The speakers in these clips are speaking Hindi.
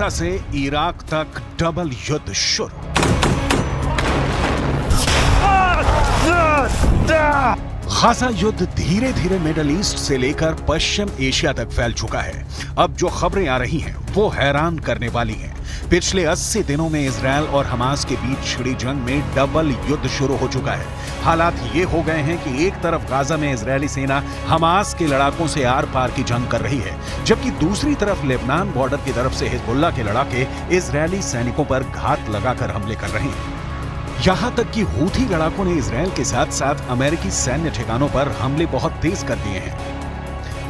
गाजा से इराक तक डबल युद्ध शुरू। गाजा युद्ध धीरे धीरे मिडिल ईस्ट से लेकर पश्चिम एशिया तक फैल चुका है। अब जो खबरें आ रही हैं वो हैरान करने वाली हैं। पिछले 80 दिनों में इजरायल और हमास के बीच छिड़ी जंग में डबल युद्ध शुरू हो चुका है। हालात ये हो गए हैं कि एक तरफ गाजा में इजरायली सेना हमास के लड़ाकों से आर पार की जंग कर रही है, जबकि दूसरी तरफ लेबनान बॉर्डर की तरफ से हिजबुल्लाह के लड़ाके इजरायली सैनिकों पर घात लगाकर हमले कर रहे हैं। यहां तक कि हूथी लड़ाकों ने इजरायल के साथ साथ अमेरिकी सैन्य ठिकानों पर हमले बहुत तेज कर दिए हैं।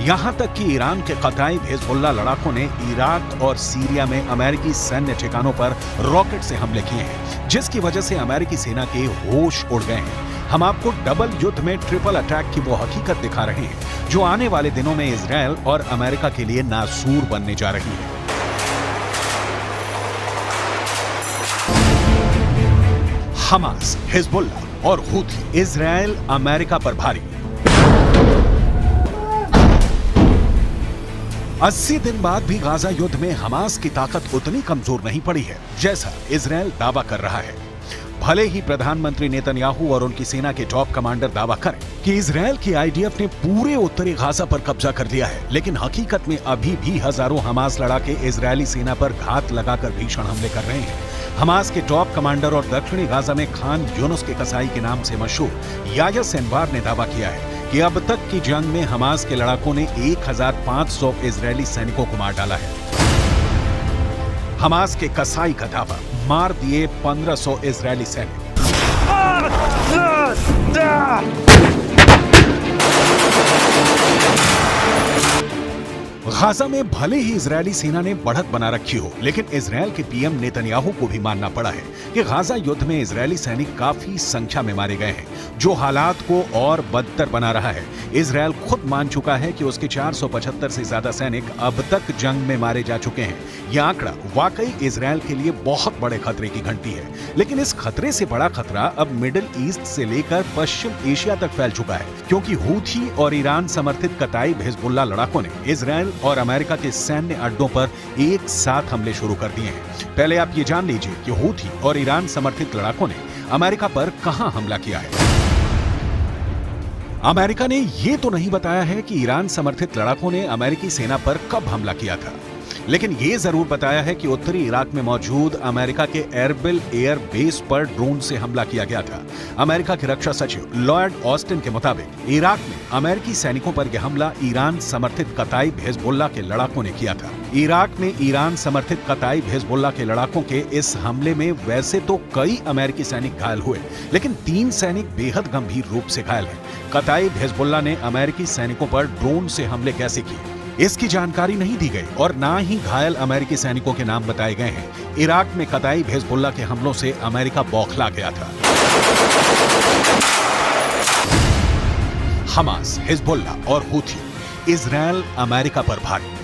यहां तक कि ईरान के कताइब हिजबुल्लाह लड़ाकों ने इराक और सीरिया में अमेरिकी सैन्य ठिकानों पर रॉकेट से हमले किए हैं, जिसकी वजह से अमेरिकी सेना के होश उड़ गए हैं। हम आपको डबल युद्ध में ट्रिपल अटैक की वो हकीकत दिखा रहे हैं जो आने वाले दिनों में इजरायल और अमेरिका के लिए नासूर बनने जा रही है। हमास, हिजबुल्लाह और हूथी इजरायल अमेरिका पर भारी। 80 दिन बाद भी गाजा युद्ध में हमास की ताकत उतनी कमजोर नहीं पड़ी है जैसा इजरायल दावा कर रहा है। भले ही प्रधानमंत्री नेतन्याहू और उनकी सेना के टॉप कमांडर दावा करें कि इजरायल की आईडीएफ ने पूरे उत्तरी गाजा पर कब्जा कर लिया है, लेकिन हकीकत में अभी भी हजारों हमास लड़ाके इजरायली सेना पर घात लगाकर भीषण हमले कर रहे हैं। हमास के टॉप कमांडर और दक्षिणी गाजा में खान यूनुस के कसाई के नाम से मशहूर याह्या सिनवार ने दावा किया है कि अब तक की जंग में हमास के लड़ाकों ने 1500 इजरायली सैनिकों को मार डाला है। हमास के कसाई का दावा, मार दिए 1500 इजरायली सैनिक। गाजा में भले ही इजरायली सेना ने बढ़त बना रखी हो, लेकिन इजरायल के पीएम नेतन्याहू को भी मानना पड़ा है कि गाजा युद्ध में इजरायली सैनिक काफी संख्या में मारे गए हैं, जो हालात को और बदतर बना रहा है। इजरायल खुद मान चुका है कि उसके 475 से ज्यादा सैनिक अब तक जंग में मारे जा चुके हैं। यह आंकड़ा वाकई इजरायल के लिए बहुत बड़े खतरे की घंटी है, लेकिन इस खतरे से बड़ा खतरा अब मिडिल ईस्ट से लेकर पश्चिम एशिया तक फैल चुका है, क्योंकि हूथी और ईरान समर्थित कताइब हिजबुल्लाह लड़ाकों ने इजरायल और अमेरिका के सैन्य अड्डों पर एक साथ हमले शुरू कर दिए हैं। पहले आप ये जान लीजिए कि हूथी और ईरान समर्थित लड़ाकों ने अमेरिका पर कहां हमला किया है। अमेरिका ने यह तो नहीं बताया है कि ईरान समर्थित लड़ाकों ने अमेरिकी सेना पर कब हमला किया था, लेकिन यह जरूर बताया है कि उत्तरी इराक में मौजूद अमेरिका के एरबिल एयर बेस पर ड्रोन से हमला किया गया था। अमेरिका के रक्षा सचिव लॉयड ऑस्टिन के मुताबिक इराक में अमेरिकी सैनिकों पर यह हमला ईरान समर्थित कताइब हिजबुल्लाह के लड़ाकों ने किया था। इराक में ईरान समर्थित कताइब हिजबुल्लाह के लड़ाकों के इस हमले में वैसे तो कई अमेरिकी सैनिक घायल हुए, लेकिन 3 सैनिक बेहद गंभीर रूप से घायल हैं। कताइब हिजबुल्लाह ने अमेरिकी सैनिकों पर ड्रोन से हमले कैसे किए, इसकी जानकारी नहीं दी गई और ना ही घायल अमेरिकी सैनिकों के नाम बताए गए हैं। इराक में कताइब हिजबुल्लाह के हमलों से अमेरिका बौखला गया था। हमास, हिजबुल्लाह और हूथी इजरायल अमेरिका पर भारी।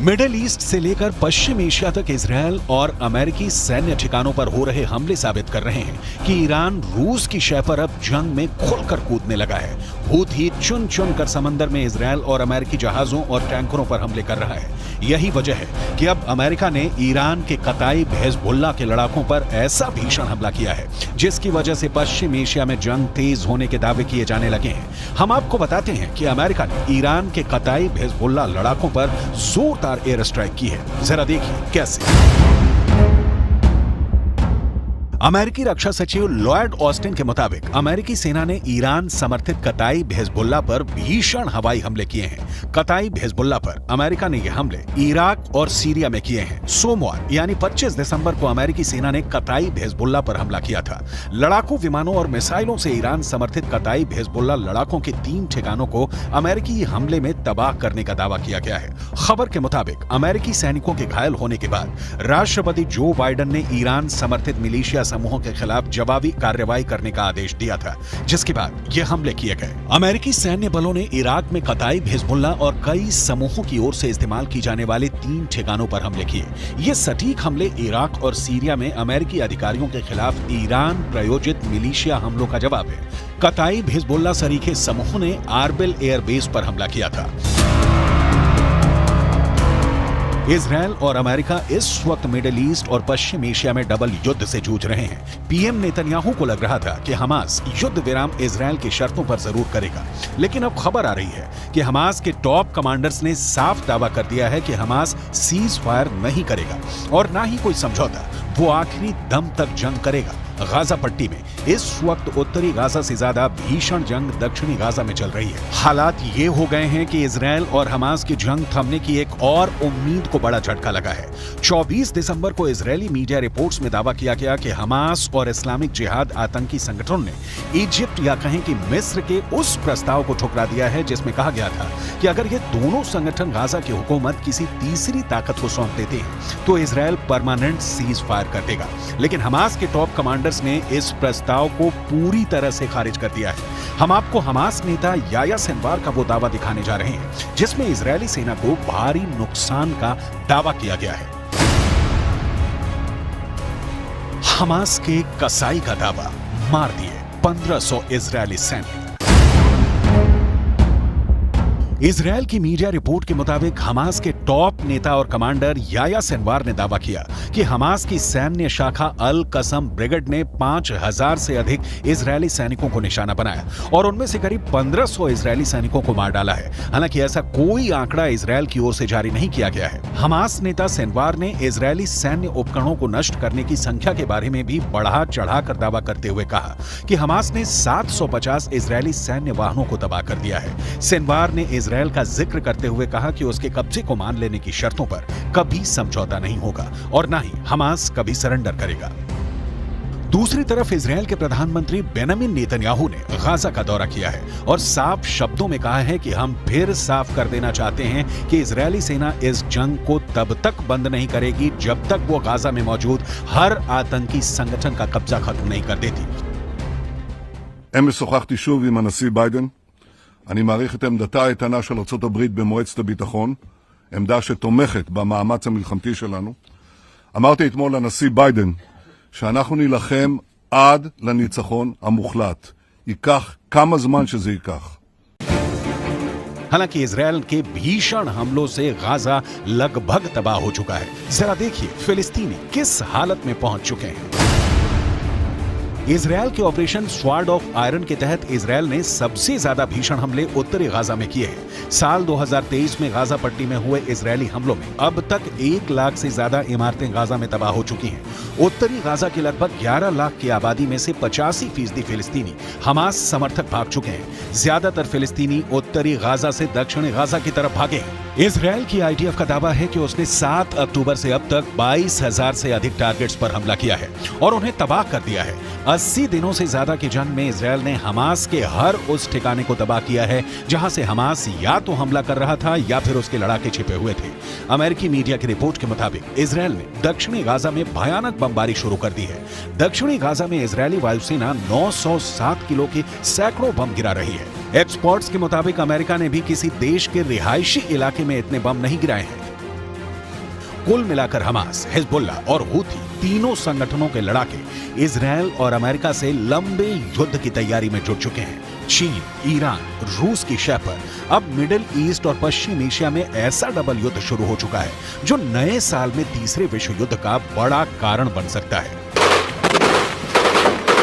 मिडिल ईस्ट से लेकर पश्चिम एशिया तक इजरायल और अमेरिकी सैन्य ठिकानों पर हो रहे हमले साबित कर रहे हैं कि ईरान रूस की शय पर अब जंग में खुलकर कूदने लगा है। हूथी चुन चुन कर समंदर में इजरायल और अमेरिकी जहाजों और टैंकरों पर हमले कर रहा है। यही वजह है कि अब अमेरिका ने ईरान के कताइब हिजबुल्लाह के लड़ाकों पर ऐसा भीषण हमला किया है, जिसकी वजह से पश्चिम एशिया में जंग तेज होने के दावे किए जाने लगे हैं। हम आपको बताते हैं कि अमेरिका ने ईरान के कताइब हिजबुल्लाह लड़ाकों पर जोरदार एयर स्ट्राइक की है। जरा देखिए कैसे। अमेरिकी रक्षा सचिव लॉयड ऑस्टिन के मुताबिक अमेरिकी सेना ने ईरान समर्थित कताइब हिजबुल्लाह पर भीषण हवाई हमले किए हैं। कताइब हिजबुल्लाह पर अमेरिका ने यह हमले इराक और सीरिया में किए हैं। सोमवार यानी 25 दिसंबर को अमेरिकी सेना ने कताइब हिजबुल्लाह पर हमला किया था। लड़ाकू विमानों और मिसाइलों से ईरान समर्थित कताइब हिजबुल्लाह लड़ाकों के 3 ठिकानों को अमेरिकी हमले में तबाह करने का दावा किया गया है। खबर के मुताबिक अमेरिकी सैनिकों के घायल होने के बाद राष्ट्रपति जो बाइडेन ने ईरान समर्थित मिलिशिया समूहों के खिलाफ जवाबी कार्रवाई करने का आदेश दिया था, जिसके बाद ये हमले किए गए। अमेरिकी सैन्य बलों ने इराक में कताइब हिजबुल्लाह और कई समूहों की ओर से इस्तेमाल की जाने वाले 3 ठिकानों पर हमले किए। ये सटीक हमले इराक और सीरिया में अमेरिकी अधिकारियों के खिलाफ ईरान प्रायोजित मिलिशिया हमलों का जवाब है। कताइब हिजबुल्लाह सरीखे समूह ने एरबिल एयर बेस पर हमला किया था। इजरायल और अमेरिका इस वक्त मिडिल ईस्ट और पश्चिम एशिया में डबल युद्ध से जूझ रहे हैं। पीएम नेतन्याहू को लग रहा था कि हमास युद्ध विराम इजरायल की शर्तों पर जरूर करेगा, लेकिन अब खबर आ रही है कि हमास के टॉप कमांडर्स ने साफ दावा कर दिया है कि हमास सीज फायर नहीं करेगा और ना ही कोई समझौता, वो आखिरी दम तक जंग करेगा। गाजा पट्टी में इस वक्त उत्तरी गाजा से ज्यादा भीषण जंग दक्षिणी गाजा में चल रही है। हालात ये हो गए हैं कि इजरायल और हमास की जंग थमने की एक और उम्मीद को बड़ा झटका लगा है। 24 दिसंबर को इजरायली मीडिया रिपोर्ट्स में दावा किया गया कि हमास और इस्लामिक जिहाद आतंकी संगठनों ने इजिप्ट या कहें कि मिस्र के उस प्रस्ताव को ठुकरा दिया है जिसमें कहा गया था कि अगर ये दोनों संगठन गाजा की हुकूमत किसी तीसरी ताकत को सौंप देते हैं तो इजरायल परमानेंट सीज फायर कर देगा। लेकिन हमास के टॉप कमांडर्स ने इस प्रस्ताव को पूरी तरह से खारिज कर दिया है। हम आपको हमास नेता याया सिनवार का वो दावा दिखाने जा रहे हैं जिसमें इजरायली सेना को भारी नुकसान का दावा किया गया है। हमास के कसाई का दावा, मार दिए 1500 इजरायली सैनिक। इजरायल की मीडिया रिपोर्ट के मुताबिक हमास के टॉप नेता और कमांडर याया सिनवार ने दावा किया कि हमास की सैन्य शाखा अल कसम ब्रिगेड ने 5000 से अधिक इजरायली सैनिकों को निशाना बनाया और उनमें से करीब 1500 इजरायली सैनिकों को मार डाला है। हालांकि ऐसा कोई आंकड़ा इजरायल की ओर से जारी नहीं किया गया है। हमास नेता सिनवार ने इजरायली सैन्य उपकरणों को नष्ट करने की संख्या के बारे में भी बढ़ा चढ़ाकर दावा करते हुए कहा कि हमास ने 750 इजरायली सैन्य वाहनों को तबाह कर दिया है। सिनवार ने इजरायल का जिक्र करते हुए कहा कि उसके कब्जे को मान लेने की शर्तों पर कभी समझौता नहीं होगा और ना ही हमास कभी सरेंडर करेगा। दूसरी तरफ इजरायल के प्रधानमंत्री बेंजामिन नेतन्याहू ने गाजा का दौरा किया है और साफ शब्दों में कहा है कि हम फिर साफ कर देना चाहते हैं कि इजरायली सेना इस जंग को तब तक बंद नहीं करेगी जब तक वो गाजा में मौजूद हर आतंकी संगठन का कब्जा खत्म नहीं कर देती। אמש שוחחתי שוב עם הנשיא ביידן. אני מעריך את עמדתה האיתנה של ארצות הברית במועצת הביטחון, עמדה שתומכת במאמץ המלחמתי שלנו. אמרתי אתמול לנשיא ביידן שאנחנו נילחם עד לניצחון המוחלט. ייקח כמה זמן שזה ייקח. हालांकि इजरायल के भीषण हमलों से गाजा लगभग तबाह हो चुका है। जरा देखिए फिलिस्तीनी किस हालत में पहुंच चुके हैं। इजरायल के ऑपरेशन स्वॉर्ड ऑफ आयरन के तहत इजरायल ने सबसे ज्यादा भीषण हमले उत्तरी गाजा में किए हैं। साल 2023 में गाजा पट्टी में हुए इजरायली हमलों में अब तक 1 लाख से ज्यादा इमारतें गाजा में तबाह हो चुकी हैं। उत्तरी गाजा की लगभग 11 लाख की आबादी में से 85% फिलिस्तीनी हमास समर्थक भाग चुके हैं। ज्यादातर फिलिस्तीनी उत्तरी गाजा से दक्षिणी गाजा की तरफ भागे हैं। इजरायल की आईडीएफ का दावा है कि उसने 7 अक्टूबर से अब तक 22,000 से अधिक टारगेट्स पर हमला किया है और उन्हें तबाह कर दिया है। 80 दिनों से ज्यादा की जंग में इजरायल ने हमास के हर उस ठिकाने को तबाह किया है जहां से हमास या तो हमला कर रहा था या फिर उसके लड़ाके छिपे हुए थे। अमेरिकी मीडिया की रिपोर्ट के मुताबिक इजरायल ने दक्षिणी गाजा में भयानक बमबारी शुरू कर दी है। दक्षिणी गाजा में इजरायली वायुसेना 907 किलो के सैकड़ों बम गिरा रही है। एक्सपर्ट्स के मुताबिक अमेरिका ने भी किसी देश के रिहायशी इलाके में इतने बम नहीं गिराए हैं। कुल मिलाकर हमास, हिजबुल्लाह और हूथी तीनों संगठनों के लड़ाके इजरायल और अमेरिका से लंबे युद्ध की तैयारी में जुट चुके हैं। चीन, ईरान, रूस की शह पर अब मिडिल ईस्ट और पश्चिम एशिया में ऐसा डबल युद्ध शुरू हो चुका है जो नए साल में तीसरे विश्व युद्ध का बड़ा कारण बन सकता है।